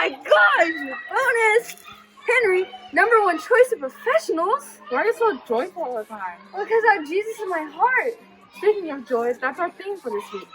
my gosh! Bonus! Henry, number one choice of professionals. Why are you so joyful all the time? Because I have Jesus in my heart. Speaking of joy, that's our theme for this week.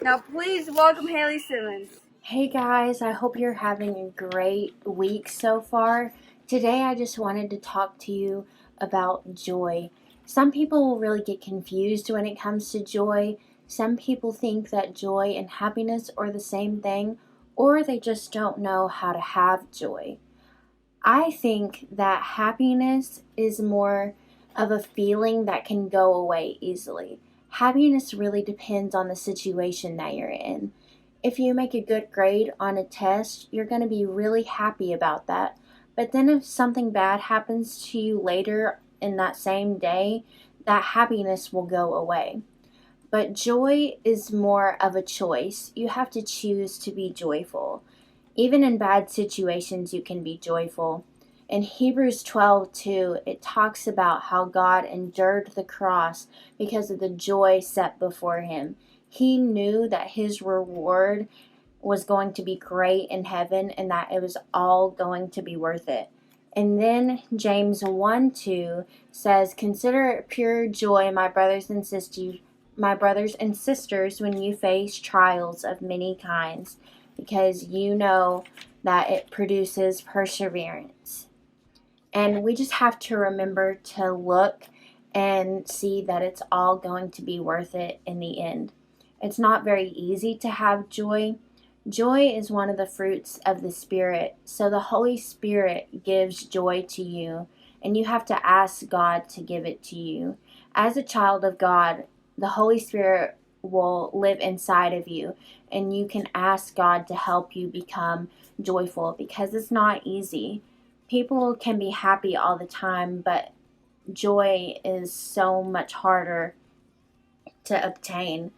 Now please welcome Haley Simmons. Hey guys, I hope you're having a great week so far. Today I just wanted to talk to you about joy. Some people will really get confused when it comes to joy. Some people think that joy and happiness are the same thing, or they just don't know how to have joy. I think that happiness is more of a feeling that can go away easily. Happiness really depends on the situation that you're in. If you make a good grade on a test, you're going to be really happy about that. But then if something bad happens to you later in that same day, that happiness will go away. But joy is more of a choice. You have to choose to be joyful. Even in bad situations, you can be joyful. In Hebrews 12:2, it talks about how God endured the cross because of the joy set before him. He knew that his reward was going to be great in heaven and that it was all going to be worth it. And then James 1:2 says, "Consider it pure joy, my brothers and sisters, when you face trials of many kinds, because you know that it produces perseverance." And we just have to remember to look and see that it's all going to be worth it in the end. It's not very easy to have joy. Joy is one of the fruits of the Spirit. So the Holy Spirit gives joy to you, and you have to ask God to give it to you. As a child of God, the Holy Spirit will live inside of you, and you can ask God to help you become joyful, because it's not easy. People can be happy all the time, but joy is so much harder to obtain.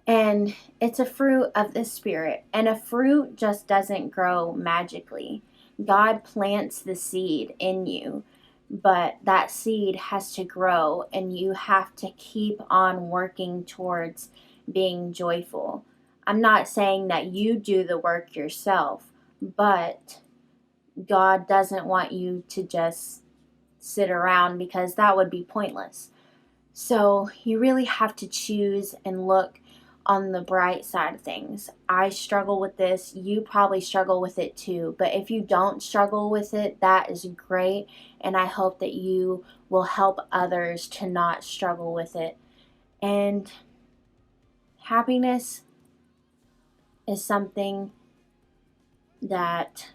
And it's a fruit of the Spirit, and a fruit just doesn't grow magically. God plants the seed in you, but that seed has to grow, and you have to keep on working towards being joyful. I'm not saying that you do the work yourself, but God doesn't want you to just sit around, because that would be pointless. So you really have to choose and look on the bright side of things. I struggle with this. You probably struggle with it too. But if you don't struggle with it, that is great. And I hope that you will help others to not struggle with it. And happiness is something that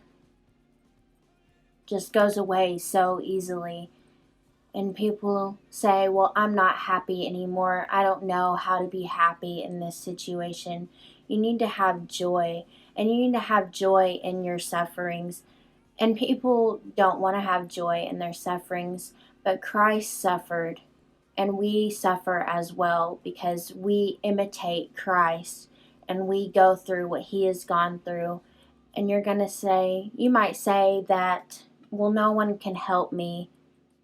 just goes away so easily. And people say, well, I'm not happy anymore. I don't know how to be happy in this situation. You need to have joy, and you need to have joy in your sufferings. And people don't want to have joy in their sufferings, but Christ suffered, and we suffer as well, because we imitate Christ and we go through what he has gone through. And you might say that, well, no one can help me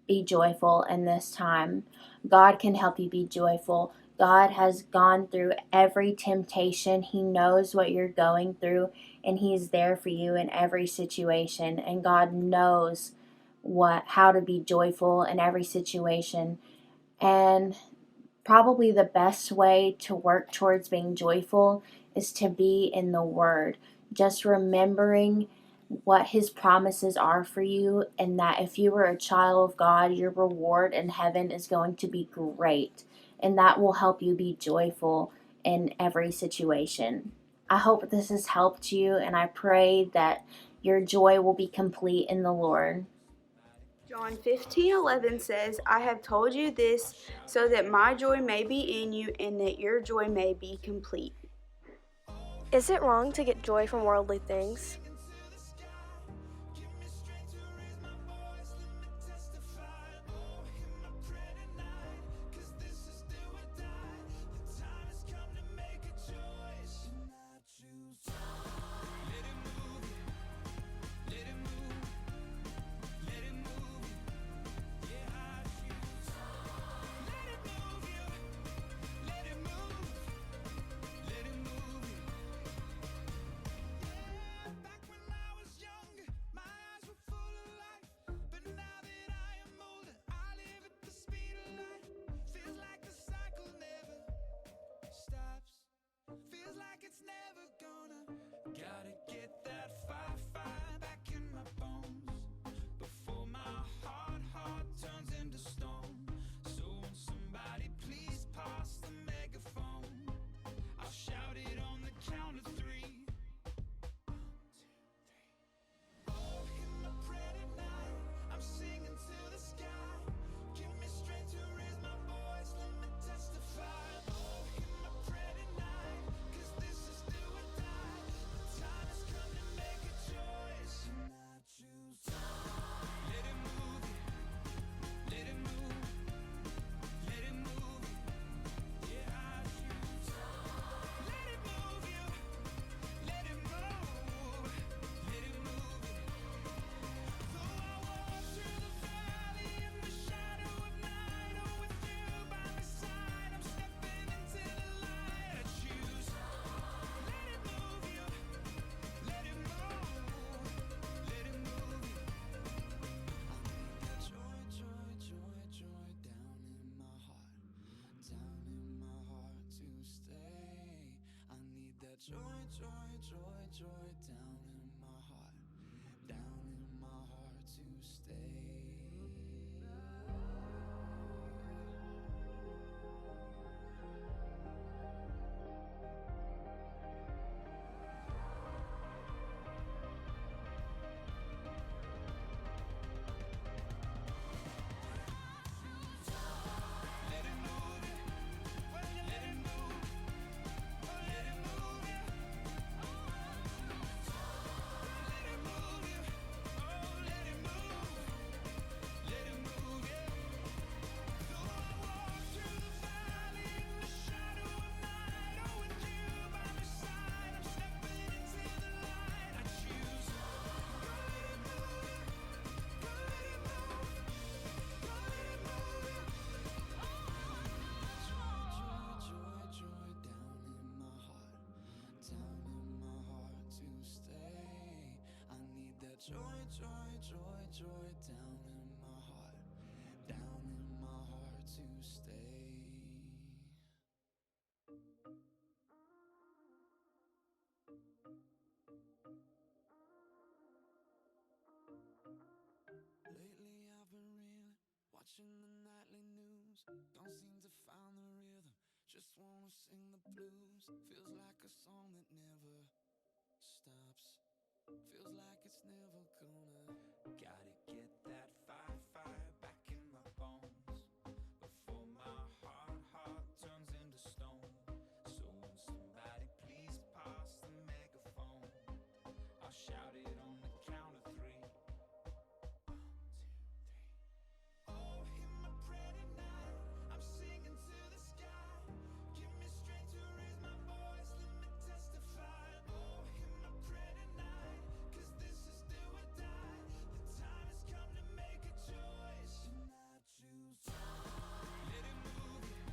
be joyful in this time. God can help you be joyful. God has gone through every temptation. He knows what you're going through, and he's there for you in every situation. And God knows how to be joyful in every situation. And probably the best way to work towards being joyful is to be in the Word. Just remembering what his promises are for you, and that if you are a child of God, your reward in heaven is going to be great, and that will help you be joyful in every situation. I hope this has helped you, and I pray that your joy will be complete in the Lord. John 15:11 says, "I have told you this so that my joy may be in you and that your joy may be complete." Is it wrong to get joy from worldly things? joy, joy, joy, joy down in my heart, down in my heart to stay. Joy, joy, joy, joy down in my heart to stay. Lately I've been reeling, watching the nightly news. Don't seem to find the rhythm, just wanna sing the blues. Feels like a song that never stops. Feels like it's never gonna. Gotta get that fire back in my bones before my heart turns into stone. So when somebody please pass the megaphone, I'll shout it on the count of three. 1, 2, 3. Oh, in my pretty night, I'm singing to the sky. Give me strength to raise my voice, let me testify. Oh, in my pretty night, 'cause this is do or die. The time has come to make a choice, and I choose. Let it move you,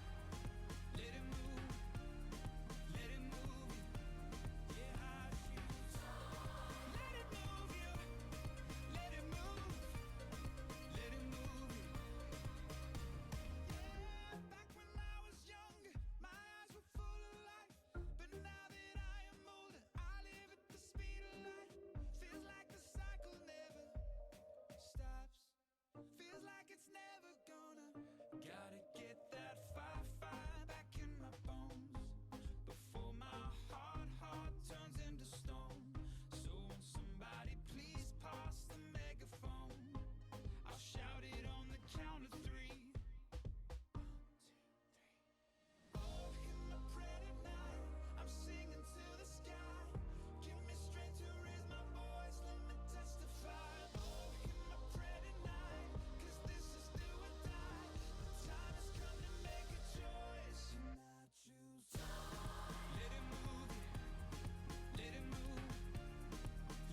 let it move, let it move you. Yeah, I choose. Let it move you, let it move, let it move you. Yeah, back when I was younger, my eyes were full of life. But now that I am older, I live at the speed of light. Feels like the cycle never stops. Feels like it's never gonna. Gotta get that fire back in my bones before my heart turns into stone. So when somebody please pass the megaphone, I'll shout it on the count of three. 1, 2, 3. Oh, in my pretty night, I'm singing to the sky. Give me strength to raise my voice, let me testify. Oh, in my pretty night, 'cause this is do or die. The time has come to make a choice, and I choose. Let it move you, let it move,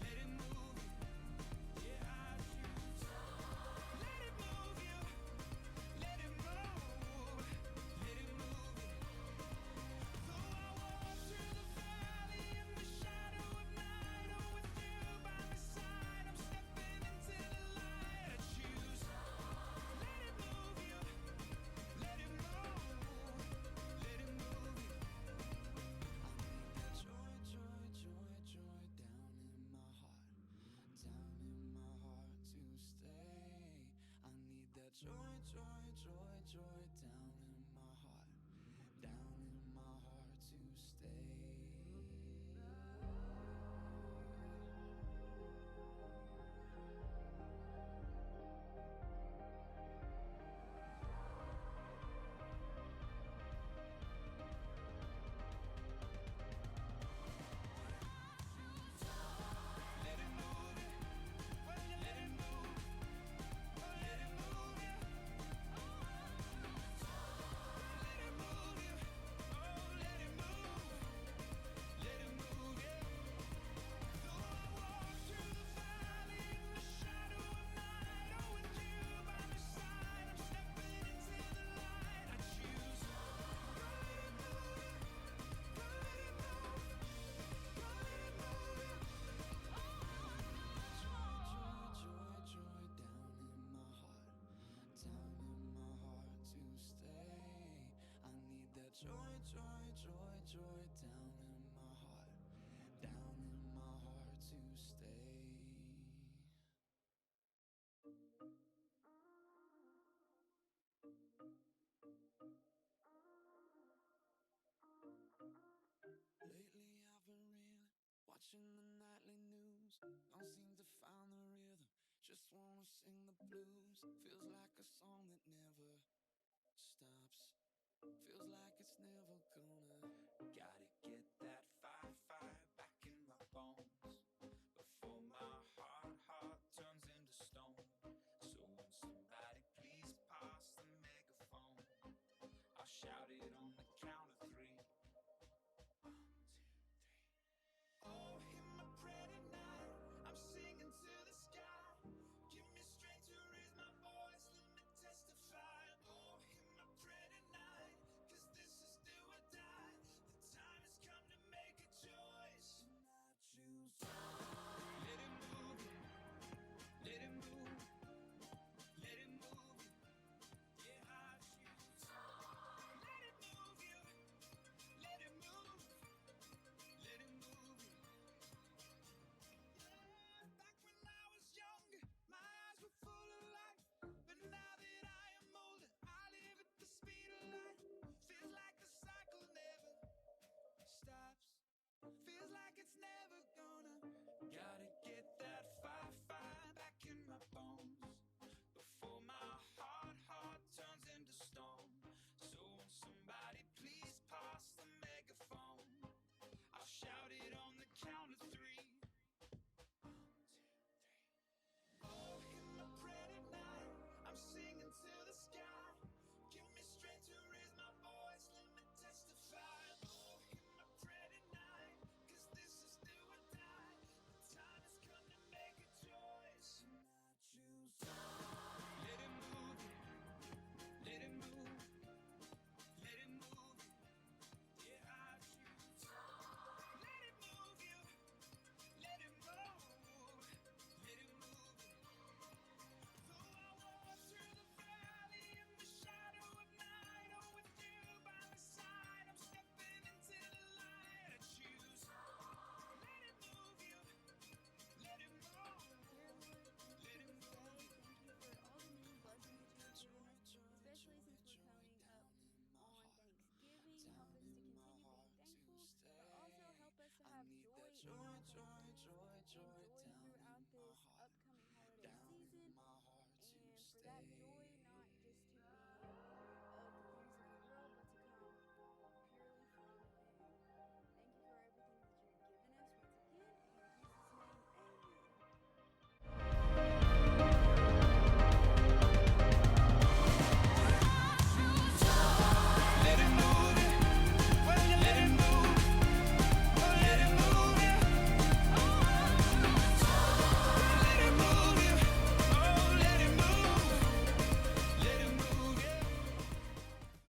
let it move you. Yeah, I choose. Let it move you, let it move, let it move you. Though I walk through the valley in the shadow of night, oh, with you by my side, I'm stepping into the light. I choose. Let it move you, let it move, let it move you. I need that joy, joy, joy, joy down in my heart to stay. I need that joy, joy, joy, joy down in my heart to stay. Let it move you, let it move, let it move you. Let it move you, oh, let it move, let it move you. Though I walk through the valley in the shadow of night, oh, with you by my side, I'm stepping into the light. I choose. Go let it move you, go let it move, go let it move you. Joy, joy, joy down in my heart to stay. I need that joy, joy, joy, joy down in my heart watching the nightly news. Don't seem to find the rhythm, just wanna sing the blues. Feels like a song that never stops. Feels like